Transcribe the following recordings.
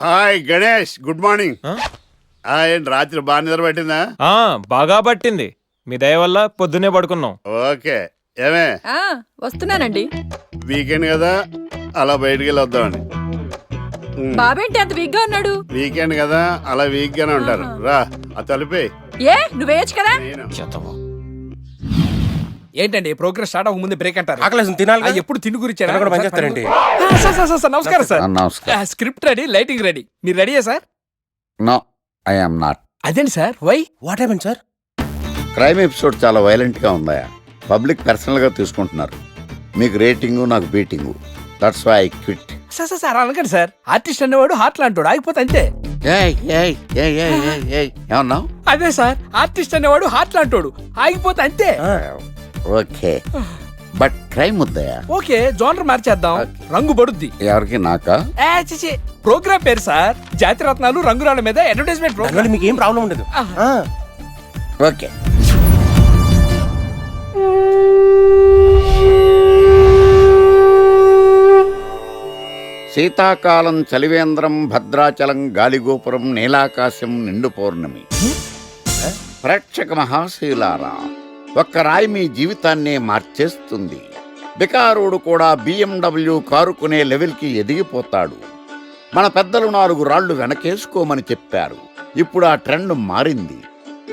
Hi Ganesh, good morning. ఏంటి రాత్రి బాగా నిద్ర పట్టిందా? బాగా పట్టింది. మీ దయ వల్ల పొద్దునే పడుకున్నాం. ఓకే. ఏమే వస్తున్నానండి. వీకెండ్ కదా, అలా బయటికి వెళ్ళి వద్దామని. బాబేంటి అంత వీక్ గా ఉన్నాడు? వీకెండ్ కదా, అలా వీక్ గానే ఉంటారు. రా ఆ తలుపే. నువ్వేయచ్చు కదా. ఏంటండి ప్రోగ్రెస్ స్టార్ట్ అవ్వక ముందు బ్రేక్ అంటారు? ఆకలేసం తినాలి. ఎప్పుడు తిండి గురించి పనిచేస్తారండి. నమస్కారం సార్. నమస్కారం. Script ready, lighting ready. మీరు రెడీయా sir? No, I am not. అదేంటి sir, why? What happen sir? Crime episode చాలా వైలెంట్ గా ఉందా? పబ్లిక్ పర్సనల్ గా తీసుకుంటున్నారు. మీకు రేటింగు, నాకు beating. That's why I quit. Sir అనకండి సార్. ఆర్టిస్ట్ అనేవాడు హార్ట్ లాంటాడు, ఆగిపోతే అంతే. ఏమన్నావు? అదే సార్, ఆర్టిస్ట్ అనేవాడు హార్ట్ లాంటాడు, ఆగిపోతే అంతే. ఓకే, బట్ క్రైమ్ వద్దయా? ఓకే, జోనర్ మార్చేద్దాం. రంగు పడుద్ది. ఎవరికి? నాకా? ప్రోగ్రామ్ పేరు సార్ జాతిరత్నాలు రంగురాళ్ళ మీద అడ్వర్టైజ్మెంట్ ప్రోగ్రామ్. మీకు ఏం ప్రాబ్లం ఉండదు. ఓకే. శీతాకాలం చలివేంద్రం, భద్రాచలం గాలిగోపురం, నీలాకాశం, నిండు పౌర్ణమి. ప్రేక్షక మహాశీలారా, ఒక్క రాయి మీ జీవితాన్నే మార్చేస్తుంది. బికారుడు కూడా BMW కారు కొనే లెవెల్కి ఎదిగిపోతాడు. మన పెద్దలు 4 రాళ్లు వెనకేసుకోమని చెప్పారు. ఇప్పుడు ఆ ట్రెండ్ మారింది.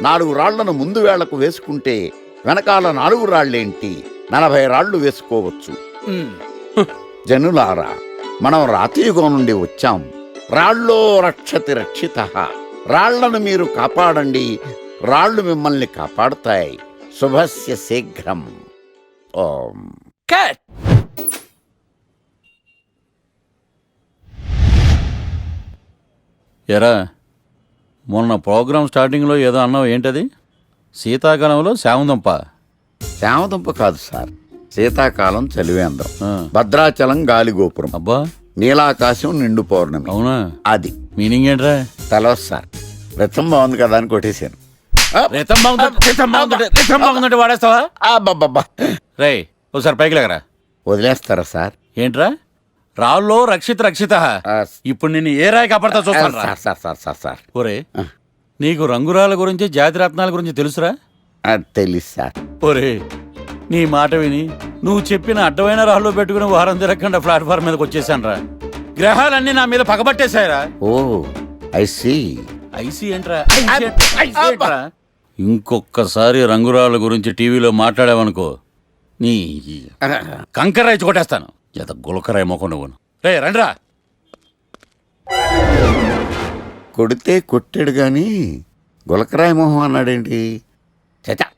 4 రాళ్లను ముందు వేళ్లకు వేసుకుంటే వెనకాల 4 రాళ్లేంటి 40 రాళ్లు వేసుకోవచ్చు. జనులారా, మనం రాతియుగం నుండి వచ్చాం. రాళ్ళో రక్షతి రక్షితః. రాళ్లను మీరు కాపాడండి, రాళ్లు మిమ్మల్ని కాపాడుతాయి. శుభస్య శీఘ్రం. ఓం. ఎరా, మొన్న ప్రోగ్రామ్ స్టార్టింగ్లో ఏదో అన్నావు, ఏంటది? శీతాకాలంలో శామదుంప. శామదుంప కాదు సార్, శీతాకాలం చలివేంద్రం, భద్రాచలం గాలిగోపురం, అబ్బా, నీలాకాశం, నిండు పౌర్ణమి. అవునా? అది మీనింగ్ ఏంట్రా? తెలవదు సార్. రతం బాగుంది కదా అని కొట్టేశాను. వాడేస్తావా? అబ్బబ్బబ్బా. రే, ఒకసారి పైకి లేకరా. వదిలేస్తారా సార్? ఏంట్రా? రాళ్ళో రక్షిత. ఇప్పుడు నిన్ను ఏ రాయి కాపాడతా చూస్తాను. సార్ సార్ సార్ సార్ ఒరే, నీకు రంగురాల గురించి, జాతిరత్నాల గురించి తెలుసురా? తెలుసు సార్. ఒరే, నీ మాట విని నువ్వు చెప్పిన అడ్డమైన రాళ్ళు పెట్టుకుని వారం తిరగకుండా ప్లాట్ఫామ్ మీదకి వచ్చేసాను రా. గ్రహాలన్నీ నా మీద పగబట్టేశాయరా. ఓ, ఐ సీ. ఐసీ ఏంట్రా? ఇంకొక్కసారి రంగురాళ్ళ గురించి టీవీలో మాట్లాడావనుకో, నీ కంకర్రాయి కొట్టేస్తాను. జత గులకరాయి మొక్క నువ్వును. రే రండ్రా. కొడితే కొట్టాడు గాని గులకరాయి మొహం అన్నాడేంటి? చచా,